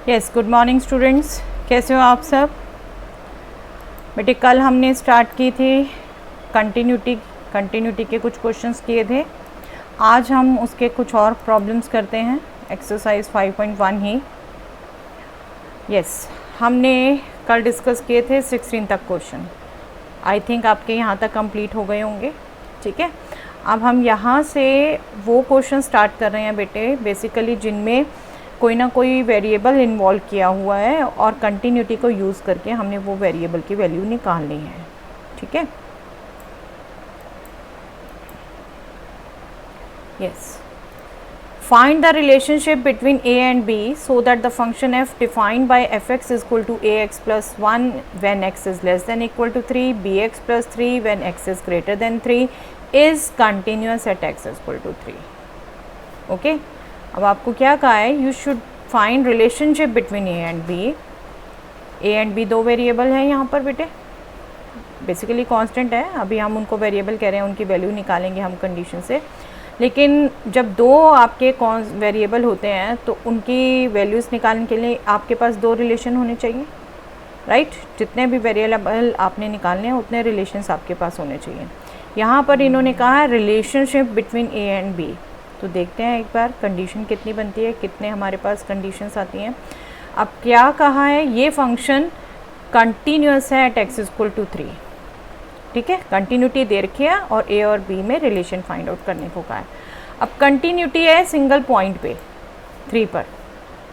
Yes, good morning students, कैसे हो आप सब? बेटे कल हमने स्टार्ट की थी कंटिन्यूटी के कुछ क्वेश्चंस किए थे। आज हम उसके कुछ और प्रॉब्लम्स करते हैं, एक्सरसाइज 5.1 ही। यस, हमने कल डिस्कस किए थे 16 तक क्वेश्चन। आई थिंक आपके यहाँ तक कंप्लीट हो गए होंगे। ठीक है, अब हम यहाँ से वो क्वेश्चन स्टार्ट कर रहे हैं बेटे, बेसिकली जिनमें कोई ना कोई वेरिएबल इन्वॉल्व किया हुआ है और कंटिन्यूटी को यूज़ करके हमने वो वेरिएबल की वैल्यू निकालनी है। ठीक है, yes. Find the relationship between a and b so that the function f defined by fx is equal to ax plus 1 when x is less than equal to 3, bx plus 3 when x is greater than 3 is continuous at x is equal to 3. Okay, अब आपको क्या कहा है? You should find relationship between a and b. A and b दो variable हैं यहाँ पर बेटे, बेसिकली कांस्टेंट है। अभी हम उनको वेरिएबल कह रहे हैं, उनकी वैल्यू निकालेंगे हम कंडीशन से। लेकिन जब दो आपके वेरिएबल होते हैं तो उनकी वैल्यूज़ निकालने के लिए आपके पास दो रिलेशन होने चाहिए, राइट? जितने भी वेरिएबल आपने निकालने हैं उतने रिलेशंस आपके पास होने चाहिए। यहाँ पर इन्होंने कहा है relationship between a and b. तो देखते हैं एक बार कंडीशन कितनी बनती है, कितने हमारे पास कंडीशंस आती हैं। अब क्या कहा है? ये फंक्शन कंटिन्यूस है एट एक्स इक्वल टू 3। ठीक है, कंटिन्यूटी दे रखी है और ए और बी में रिलेशन फाइंड आउट करने को कहा है। अब कंटिन्यूटी है सिंगल पॉइंट पे 3 पर।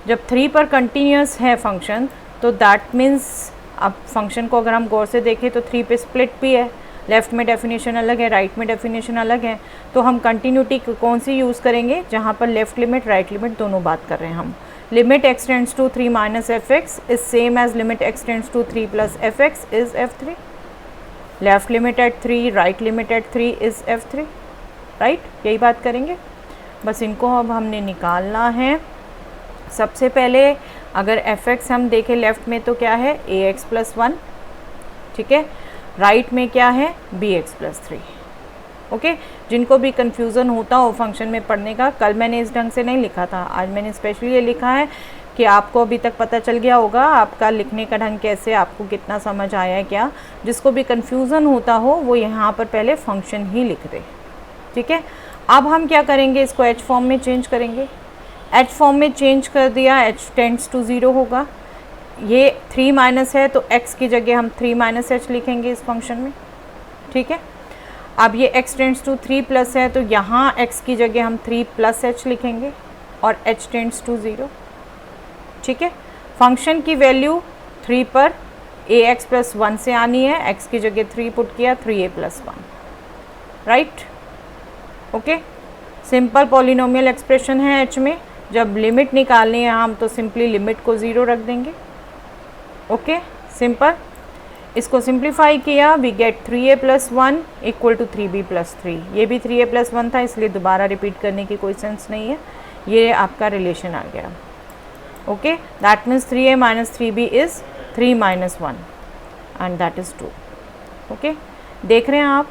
जब 3 पर कंटिन्यूस है फंक्शन तो दैट मीन्स, अब फंक्शन को अगर हम गौर से देखें तो 3 पे स्प्लिट भी है। लेफ़्ट में डेफिनेशन अलग है, राइट में डेफिनेशन अलग है। तो हम कंटिन्यूटी कौन सी यूज़ करेंगे? जहाँ पर लेफ़्ट लिमिट राइट लिमिट दोनों बात कर रहे हैं हम। Limit x tends to 3 minus f x is same as limit x tends to 3 plus f x is f3। Left limit at 3, right limit at 3 is f3, right? यही बात करेंगे। बस इनको अब हमने निकालना है। सबसे पहले अगर f(x) हम देखें लेफ़्ट में तो क्या है? ax plus 1। ठीक है, राइट में क्या है? bx plus 3। ओके, जिनको भी कन्फ्यूज़न होता हो फंक्शन में पढ़ने का, कल मैंने इस ढंग से नहीं लिखा था, आज मैंने स्पेशली ये लिखा है कि आपको अभी तक पता चल गया होगा आपका लिखने का ढंग कैसे, आपको कितना समझ आया है क्या। जिसको भी कन्फ्यूज़न होता हो वो यहाँ पर पहले फंक्शन ही लिख दे। ठीक है, अब हम क्या करेंगे? इसको h फॉर्म में चेंज करेंगे। h फॉर्म में चेंज कर दिया, h टेंड्स टू 0 होगा। ये 3 माइनस है तो x की जगह हम 3 माइनस h लिखेंगे इस फंक्शन में। ठीक है, अब ये x टेंड्स टू 3 प्लस है तो यहाँ x की जगह हम 3 प्लस h लिखेंगे और h टेंड्स टू 0। ठीक है, फंक्शन की वैल्यू 3 पर ax प्लस 1 से आनी है, x की जगह 3 पुट किया, 3a plus 1, right? Okay, simple polynomial expression है h में। जब लिमिट निकालनी है हम तो सिंपली लिमिट को 0 रख देंगे। Okay, simple. इसको सिंप्लीफाई किया, we get 3a plus 1 equal to 3b plus 3। ये भी 3a प्लस 1 था, इसलिए दोबारा रिपीट करने की कोई सेंस नहीं है। ये आपका रिलेशन आ गया। Okay, that means 3a minus 3b is 3 minus 1 and that is 2। Okay, देख रहे हैं आप,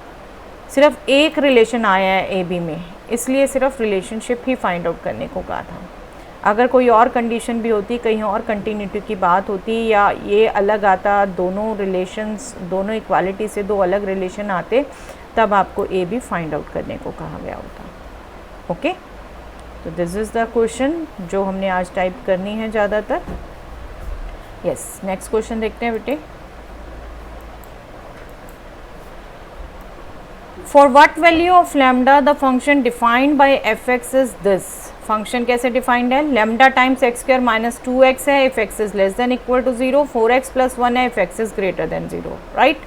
सिर्फ एक रिलेशन आया है ए बी में, इसलिए सिर्फ रिलेशनशिप ही फाइंड आउट करने को कहा था। अगर कोई और कंडीशन भी होती, कहीं और कंटिन्यूटी की बात होती या ये अलग आता, दोनों रिलेशंस, दोनों इक्वालिटी से दो अलग रिलेशन आते, तब आपको ए बी फाइंड आउट करने को कहा गया होता। ओके, तो दिस इज़ द क्वेश्चन जो हमने आज टाइप करनी है ज़्यादातर। यस, नेक्स्ट क्वेश्चन देखते हैं बेटे। For what value of lambda the function defined by fx is this? Function कैसे डिफाइंड है? Lambda times x square minus 2x है if x is less than equal to 0, 4x plus 1 है if x is greater than 0, right?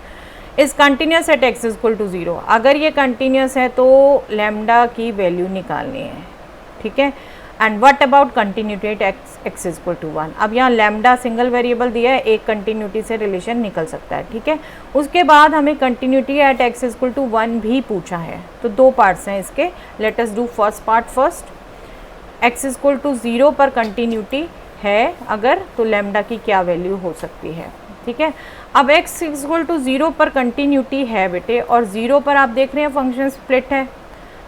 Is continuous at x is equal to 0। अगर ये continuous है तो lambda की value निकालनी है। ठीक है, and what about continuity at x is equal to 1? अब यहाँ लैम्डा सिंगल वेरिएबल दिया है, एक कंटिन्यूटी से रिलेशन निकल सकता है। ठीक है, उसके बाद हमें continuity at x is equal to 1 भी पूछा है। तो दो पार्ट्स हैं इसके, let us do first part first. x is equal to 0 पर कंटिन्यूटी है अगर, तो लैम्डा की क्या वैल्यू हो सकती है? ठीक है, अब x इज इक्वल टू 0 पर कंटिन्यूटी है बेटे, और 0 पर आप देख रहे हैं फंक्शन स्प्लिट है,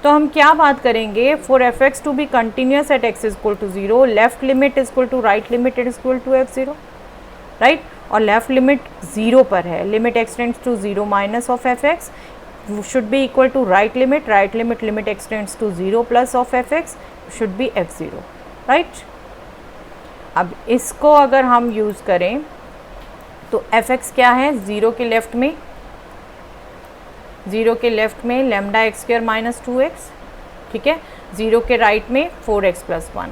तो हम क्या बात करेंगे, for f x to be continuous at x is equal to 0, left limit is equal to right limit is equal to f0, right. और लेफ्ट लिमिट 0 पर है, limit x tends to 0 minus of f x should be equal to right limit limit x tends to 0 plus of f x should be f0, right. अब इसको अगर हम use करें तो F x क्या है, 0 के लेफ्ट में lambda x square minus 2x, ठीक है, 0 के राइट में 4x प्लस 1,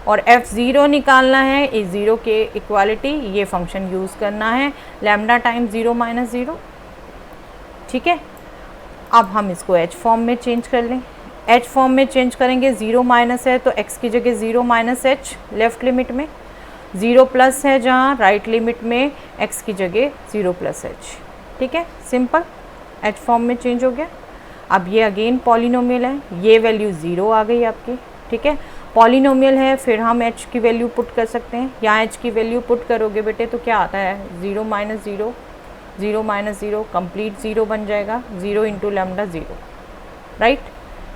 और f0 निकालना है, इस 0 के इक्वालिटी, ये फंक्शन यूज़ करना है लेमडा टाइम 0 माइनस 0, ठीक है। अब हम इसको h फॉर्म में चेंज कर लें, h फॉर्म में चेंज करेंगे, 0 माइनस है तो x की जगह 0 माइनस h लेफ्ट लिमिट में, 0 प्लस है जहाँ राइट लिमिट में x की जगह 0 प्लस h, ठीक है, सिंपल, h फॉर्म में चेंज हो गया। अब ये अगेन पॉलिनोमियल है, ये वैल्यू 0 आ गई आपकी, ठीक है, पॉलिनोमियल है, फिर हम h की वैल्यू पुट कर सकते हैं, यहाँ h की वैल्यू पुट करोगे बेटे तो क्या आता है, 0 माइनस 0, 0 माइनस 0 कंप्लीट 0 बन जाएगा, 0 इंटू लेमडा 0, राइट।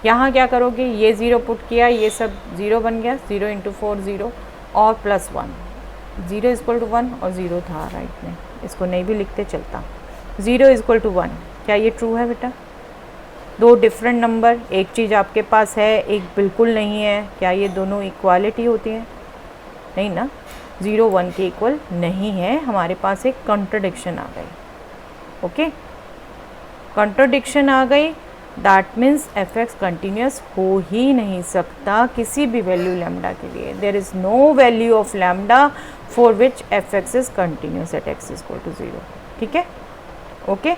यहाँ क्या करोगे, ये 0 पुट किया, ये सब 0 बन गया, 0 इंटू 4 0 और प्लस 1, 0 इक्वल टू 1 और 0 था राइट में, इसको नहीं भी लिखते चलता, 0 इक्वल टू 1, क्या ये ट्रू है बेटा? दो डिफरेंट नंबर, एक चीज़ आपके पास है एक बिल्कुल नहीं है, क्या ये दोनों इक्वालिटी होती है? नहीं ना, 0 1 के इक्वल नहीं है, हमारे पास एक कॉन्ट्रडिक्शन आ गई, ओके, कॉन्ट्रडिक्शन आ गई, that means F x continuous हो ही नहीं सकता किसी भी वैल्यू लैम्डा के लिए, there is no value of lambda for which f x is continuous at x equal to 0, ठीक है, ओके।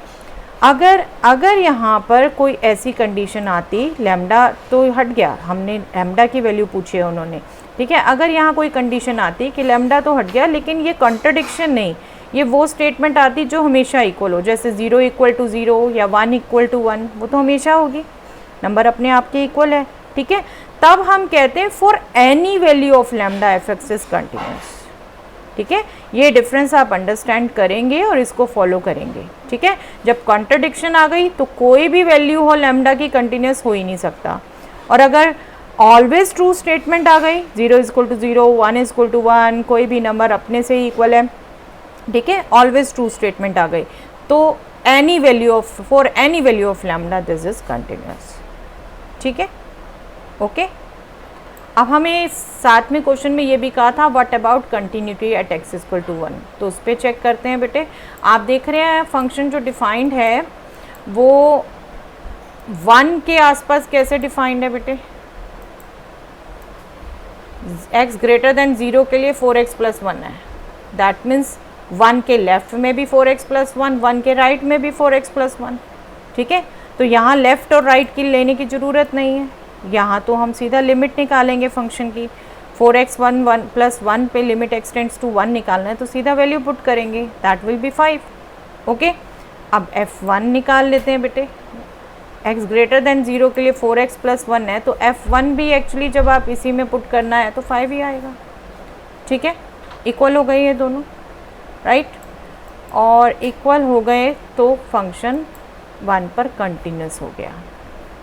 अगर यहाँ पर कोई ऐसी कंडीशन आती, लैम्डा तो हट गया, हमने लैम्डा की वैल्यू पूछी है उन्होंने, ठीक है, अगर यहाँ कोई कंडीशन आती कि लैम्डा तो हट गया लेकिन ये कॉन्ट्रडिक्शन नहीं, ये वो स्टेटमेंट आती जो हमेशा इक्वल हो, जैसे 0 इक्वल टू 0 या 1 इक्वल टू 1, वो तो हमेशा होगी, नंबर अपने आप के इक्वल है, ठीक है, तब हम कहते हैं for any value of lambda f x is continuous, ठीक है। ये डिफरेंस आप अंडरस्टैंड करेंगे और इसको फॉलो करेंगे, ठीक है। जब कॉन्ट्रडिक्शन आ गई तो कोई भी वैल्यू हो लैम्डा की कंटिन्यूस हो ही नहीं सकता, और अगर ऑलवेज ट्रू स्टेटमेंट आ गई, 0 इक्वल टू 0, 1 इक्वल टू 1, कोई भी नंबर अपने से ही इक्वल है, ठीक है, ऑलवेज ट्रू स्टेटमेंट आ गई तो any value of, for any value of lambda this is continuous, ठीक है, ओके। अब हमें साथ में क्वेश्चन में ये भी कहा था what about continuity at x equal to 1, तो उस पर चेक करते हैं बेटे। आप देख रहे हैं फंक्शन जो डिफाइंड है वो 1 के आसपास कैसे डिफाइंड है बेटे, x ग्रेटर देन 0 के लिए 4x प्लस 1 है, दैट मीन्स 1 के लेफ्ट में भी 4x प्लस 1, 1 के राइट में भी 4x प्लस 1, ठीक है, तो यहाँ लेफ्ट और राइट की लेने की ज़रूरत नहीं है, यहाँ तो हम सीधा लिमिट निकालेंगे फंक्शन की, 4x 1 प्लस 1 पे लिमिट एक्सटेंड्स टू 1 निकालना है तो सीधा वैल्यू पुट करेंगे, दैट विल बी 5, ओके। अब f1 निकाल लेते हैं बेटे, x ग्रेटर देन 0 के लिए 4x प्लस 1 है तो f1 भी एक्चुअली जब आप इसी में पुट करना है तो 5 ही आएगा, ठीक है, इक्वल हो गई है दोनों, राइट, और इक्वल हो गए तो फंक्शन 1 पर कंटिन्यूस हो गया,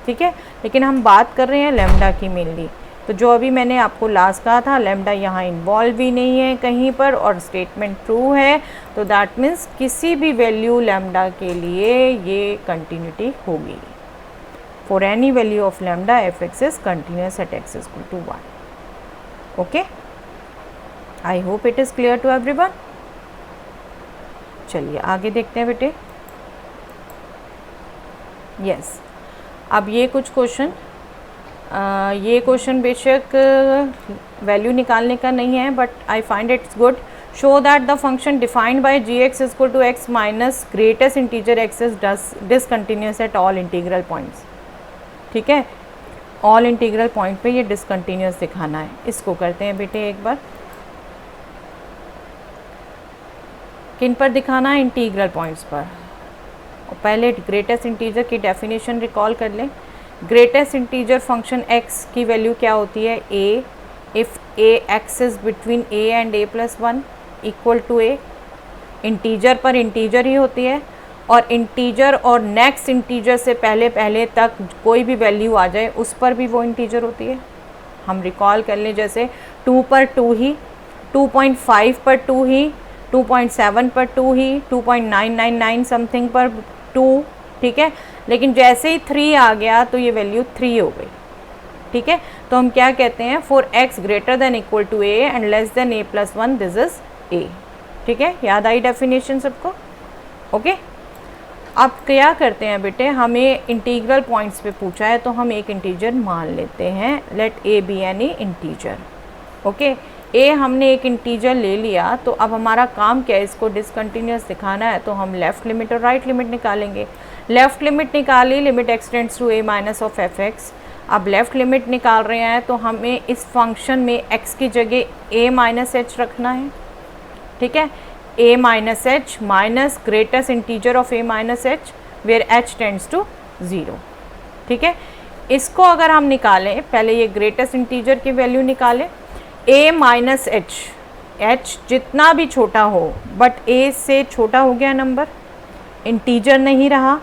ठीक है। लेकिन हम बात कर रहे हैं लैम्डा की मेनली, तो जो अभी मैंने आपको लास्ट कहा था लैम्डा यहाँ इन्वॉल्व भी नहीं है कहीं पर और स्टेटमेंट ट्रू है, तो दैट मीन्स किसी भी वैल्यू लैम्डा के लिए ये कंटिन्यूटी होगी, for any value of lambda f x is continuous at x equal to 1, okay. I hope it is clear to everyone. चलिए आगे देखते हैं बेटे, यस, अब ये कुछ क्वेश्चन, ये क्वेश्चन बेशक वैल्यू निकालने का नहीं है but I find it's good, show that the function defined by g x equal to x minus greatest integer x is discontinuous at all integral points, ठीक है, ऑल इंटीग्रल पॉइंट पे ये discontinuous दिखाना है, इसको करते हैं बेटे एक बार, किन पर दिखाना है, इंटीग्रल पॉइंट्स पर। और पहले ग्रेटेस्ट इंटीजर की डेफिनेशन रिकॉल कर लें, ग्रेटेस्ट इंटीजर फंक्शन x की वैल्यू क्या होती है, a, if a x is between a and a plus 1 equal to a, integer पर इंटीजर ही होती है, और इंटीजर और नेक्स्ट इंटीजर से पहले पहले तक कोई भी वैल्यू आ जाए उस पर भी वो इंटीजर होती है। हम रिकॉल कर लें, जैसे 2 पर 2 ही, 2.5 पर 2 ही, 2.7 पर 2 ही, 2.999 समथिंग पर 2, ठीक है। लेकिन जैसे ही 3 आ गया तो ये वैल्यू 3 हो गई, ठीक है। तो हम क्या कहते हैं, for x greater than equal to a and less than a plus 1 this is a, ठीक है। याद आई डेफिनेशन सबको? ओके। अब क्या करते हैं बेटे, हमें इंटीग्रल पॉइंट्स पे पूछा है तो हम एक इंटीजर मान लेते हैं, let a be an integer. Okay, a हमने एक इंटीजर ले लिया, तो अब हमारा काम क्या है, इसको डिसकंटिन्यूस दिखाना है, तो हम लेफ़्ट लिमिट और राइट लिमिट निकालेंगे। लेफ़्ट लिमिट निकाली, limit x tends to a minus of fx। अब लेफ़्ट लिमिट निकाल रहे हैं तो हमें इस फंक्शन में x की जगह a माइनस h रखना है, ठीक है। a minus h minus greatest integer of a minus h where h tends to 0, ठीक है। इसको अगर हम निकालें, पहले ये ग्रेटेस्ट इंटीजर की वैल्यू निकालें, a माइनस एच, h जितना भी छोटा हो बट a से छोटा हो गया नंबर, इंटीजर नहीं रहा।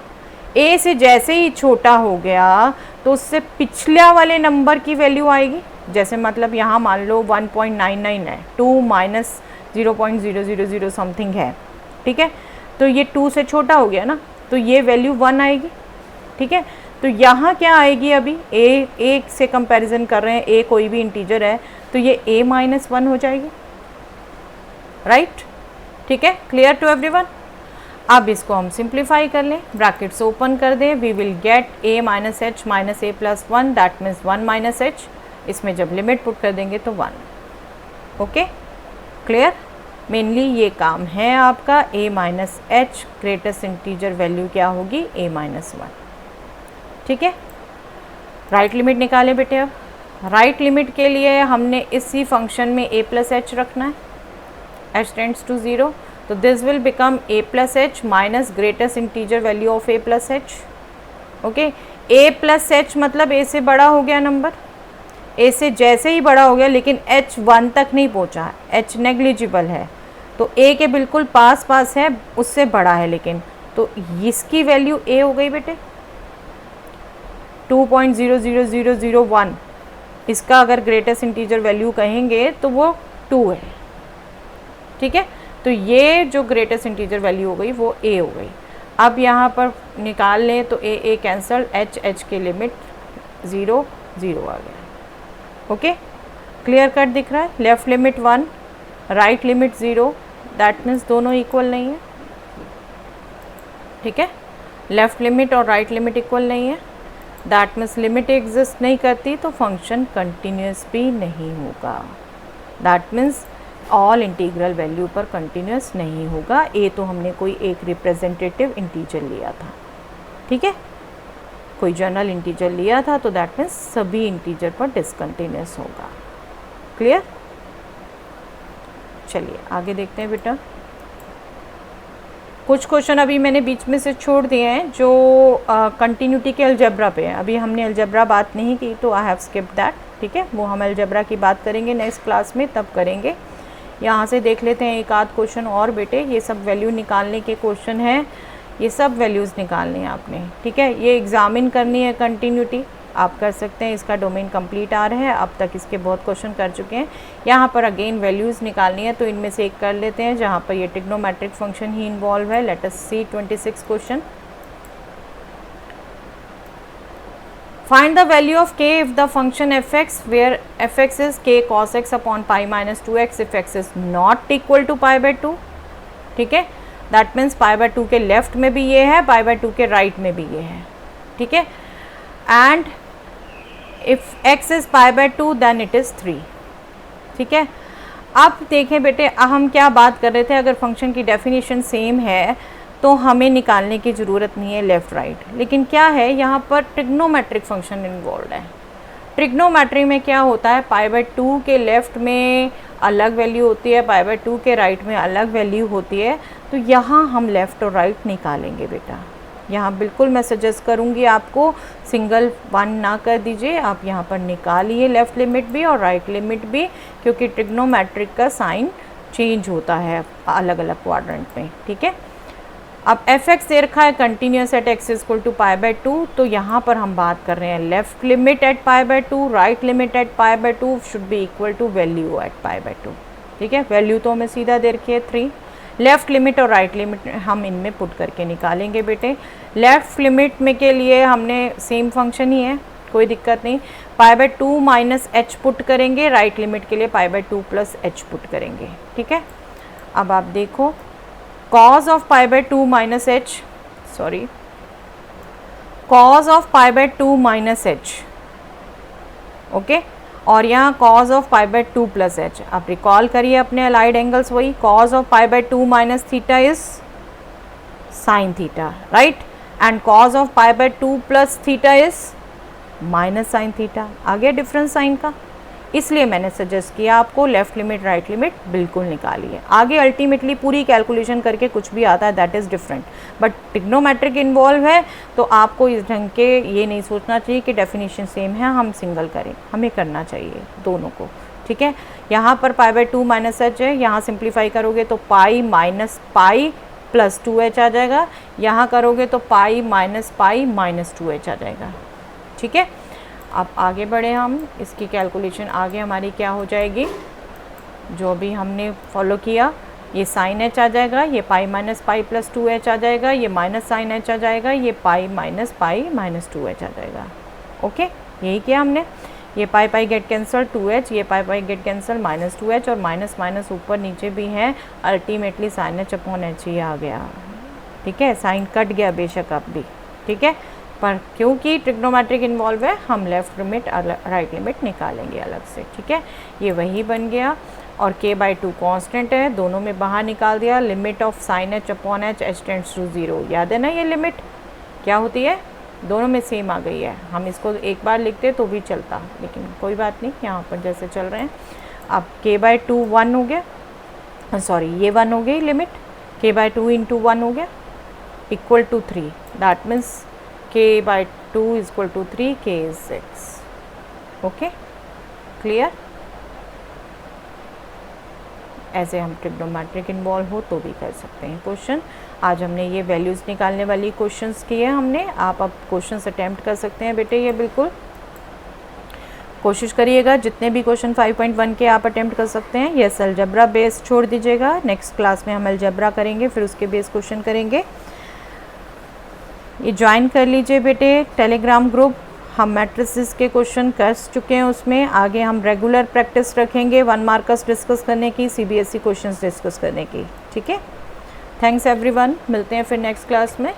a से जैसे ही छोटा हो गया तो उससे पिछला वाले नंबर की वैल्यू आएगी। जैसे मतलब यहाँ मान लो 1.99 है, 2 माइनस 0.000 समथिंग है, ठीक है। तो ये 2 से छोटा हो गया ना, तो ये वैल्यू 1 आएगी, ठीक है। तो यहाँ क्या आएगी, अभी a से कंपैरिजन कर रहे हैं, a कोई भी इंटीजर है तो ये a माइनस 1 हो जाएगी, राइट, ठीक है। Clear to everyone? अब इसको हम सिंप्लीफाई कर लें, ब्रैकेट्स ओपन कर दें, we will get a minus h minus a plus 1, that means 1 minus h. इसमें जब लिमिट पुट कर देंगे तो 1। Okay, clear? मेनली ये काम है आपका, a minus H greatest integer value क्या होगी, a माइनस 1, ठीक है। राइट लिमिट निकालें बेटे। अब राइट लिमिट के लिए हमने इसी फंक्शन में a प्लस एच रखना है, h टेंड्स टू 0, तो this will become a plus H minus greatest integer value of a plus H. Okay, a plus H मतलब a से बड़ा हो गया नंबर, a से जैसे ही बड़ा हो गया, लेकिन h 1 तक नहीं पहुंचा, h नेग्लिजिबल है, तो a के बिल्कुल पास पास है, उससे बड़ा है लेकिन, तो इसकी वैल्यू a हो गई बेटे 2.00001। इसका अगर ग्रेटेस्ट इंटीजर वैल्यू कहेंगे तो वो 2 है, ठीक है। तो ये जो ग्रेटेस्ट इंटीजर वैल्यू हो गई वो a हो गई। अब यहाँ पर निकाल लें तो a कैंसल, h के लिमिट 0 0 आ गया। ओके, क्लियर कट दिख रहा है? Left limit 1, right limit 0, that means दोनों इक्वल नहीं है, ठीक है। लेफ़्ट लिमिट और राइट लिमिट इक्वल नहीं है, दैट मीन्स लिमिट एग्जिस्ट नहीं करती तो फंक्शन कंटिन्यूस भी नहीं होगा, that means all integral value पर कंटिन्यूस नहीं होगा। ए तो हमने कोई एक रिप्रेजेंटेटिव इंटीजर लिया था, ठीक है, कोई जनरल इंटीजर लिया था, तो दैट मीन्स सभी इंटीजर पर डिसकंटिन्यूस होगा। क्लियर? चलिए आगे देखते हैं बेटा। कुछ क्वेश्चन अभी मैंने बीच में से छोड़ दिए हैं जो कंटिन्यूटी के अलजेब्रा पे हैं। अभी हमने अलजेब्रा बात नहीं की तो आई हैव स्किप्ड दैट, ठीक है। वो हम अलजेब्रा की बात करेंगे नेक्स्ट क्लास में, तब करेंगे। यहाँ से देख लेते हैं एक आध क्वेश्चन और बेटे। ये सब वैल्यू निकालने के क्वेश्चन हैं, ये सब वैल्यूज़ निकालनी है आपने, ठीक है। ये एग्जामिन करनी है कंटिन्यूटी, आप कर सकते हैं, इसका डोमेन कंप्लीट आ रहा है, अब तक इसके बहुत क्वेश्चन कर चुके हैं। यहाँ पर अगेन वैल्यूज़ निकालनी है, तो इनमें से एक कर लेते हैं जहाँ पर ये ट्रिग्नोमेट्रिक फंक्शन ही इन्वॉल्व है। Let us see 26 question. Find the value of k if the function fx where fx is k cos x upon pi minus 2x if x is not equal to pi by 2, ठीक है। That means pi by 2 के left में भी ये है, पाई by 2 के right में भी ये है, ठीक है। And if x is pi by 2 then it is 3, ठीक है। अब देखें बेटे, हम क्या बात कर रहे थे, अगर फंक्शन की डेफिनेशन सेम है तो हमें निकालने की ज़रूरत नहीं है लेफ़्ट राइट, लेकिन क्या है यहाँ पर ट्रिग्नोमेट्रिक फंक्शन इन्वॉल्व है। ट्रिग्नोमेट्री में क्या होता है, पाई बाय 2 के लेफ़्ट में अलग वैल्यू होती है, पाई बाय 2 के राइट में अलग वैल्यू होती है, तो यहाँ हम लेफ़्ट और राइट निकालेंगे बेटा। यहाँ बिल्कुल मैं सजेस्ट करूँगी आपको सिंगल वन ना कर दीजिए, आप यहाँ पर निकालिए लेफ़्ट लिमिट भी और राइट लिमिट भी, क्योंकि ट्रिग्नोमेट्रिक का साइन चेंज होता है अलग अलग क्वाड्रेंट में, ठीक है। अब एफ एक्स दे रखा है continuous at x equal to pi by 2, तो यहाँ पर हम बात कर रहे हैं left limit at pi by 2, right limit at pi by 2 should be equal to value at pi by 2। ठीक है, वैल्यू तो हमें सीधा दे रखी है 3, लेफ़्ट लिमिट और राइट लिमिट हम इनमें पुट करके निकालेंगे बेटे। लेफ़्ट लिमिट में के लिए हमने सेम फंक्शन ही है, कोई दिक्कत नहीं, पाई बाय 2 माइनस एच पुट करेंगे, राइट लिमिट के लिए पाई बाय 2 प्लस एच पुट करेंगे। ठीक है, अब आप देखो cos of pi by 2 minus H, sorry cos of pi by 2 minus H, okay, और यहाँ cos of pi by 2 plus H. आप रिकॉल करिए अपने अलाइड एंगल्स, वही cos of pi by 2 minus theta is sine theta, right, and cos of pi by 2 plus theta is minus sine theta. आ गया difference sign का, इसलिए मैंने suggest किया आपको लेफ्ट लिमिट राइट लिमिट बिल्कुल निकालिए। आगे अल्टीमेटली पूरी कैलकुलेशन करके कुछ भी आता है that is different, but trigonometric involve है तो आपको इस ढंग के ये नहीं सोचना चाहिए कि डेफिनेशन सेम है हम सिंगल करें, हमें करना चाहिए दोनों को। ठीक है, यहाँ पर पाई बाय 2 माइनस एच है, यहाँ सिंप्लीफाई करोगे तो pi minus pi plus 2h आ जाएगा, यहाँ करोगे तो पाई माइनस 2h आ जाएगा। ठीक है, अब आगे बढ़े हम, इसकी कैलकुलेशन आगे हमारी क्या हो जाएगी, जो भी हमने फॉलो किया, ये साइन एच आ जाएगा, ये pi minus pi plus 2h आ जाएगा, ये माइनस साइन एच आ जाएगा, ये पाई माइनस 2h आ जाएगा। ओके, यही किया हमने, ये pi pi get cancel 2h, ये pi pi get cancel minus 2h, और माइनस माइनस ऊपर नीचे भी है, ultimately sine h upon h ही आ गया। ठीक है, साइन कट गया बेशक अब भी, ठीक है, पर क्योंकि ट्रिग्नोमेट्रिक इन्वॉल्व है हम लेफ़्ट लिमिट राइट लिमिट निकालेंगे अलग से। ठीक है, ये वही बन गया, और k बाई 2 कॉन्स्टेंट है, दोनों में बाहर निकाल दिया, limit of sine h upon h, h tends to 0, याद है ना ये लिमिट क्या होती है, दोनों में सेम आ गई है। हम इसको एक बार लिखते तो भी चलता, लेकिन कोई बात नहीं, यहाँ पर जैसे चल रहे हैं। अब k बाई 2 1 हो गया, सॉरी ये 1 हो गई लिमिट, k बाई 2 इंटू 1 हो गया equal to 3, that means k by 2 is equal to 3, k is 6. Okay, clear. ऐसे हम ट्रिग्नोमेट्रिक इन्वॉल्व हो तो भी कर सकते हैं क्वेश्चन। आज हमने ये वैल्यूज़ निकालने वाली क्वेश्चंस किए हमने, आप अब क्वेश्चंस अटैम्प्ट कर सकते हैं बेटे, ये बिल्कुल कोशिश करिएगा जितने भी क्वेश्चन 5.1 के आप अटैम्प्ट कर सकते हैं। यस, अलजेब्रा बेस छोड़ दीजिएगा, नेक्स्ट क्लास में हम अलजेब्रा करेंगे, फिर उसके बेस क्वेश्चन करेंगे। ये ज्वाइन कर लीजिए बेटे टेलीग्राम ग्रुप, हम मैट्रिसेस के क्वेश्चन कर चुके हैं उसमें, आगे हम रेगुलर प्रैक्टिस रखेंगे 1 मार्कर्स डिस्कस करने की, CBSE क्वेश्चंस डिस्कस करने की। ठीक है, थैंक्स एवरीवन, मिलते हैं फिर नेक्स्ट क्लास में।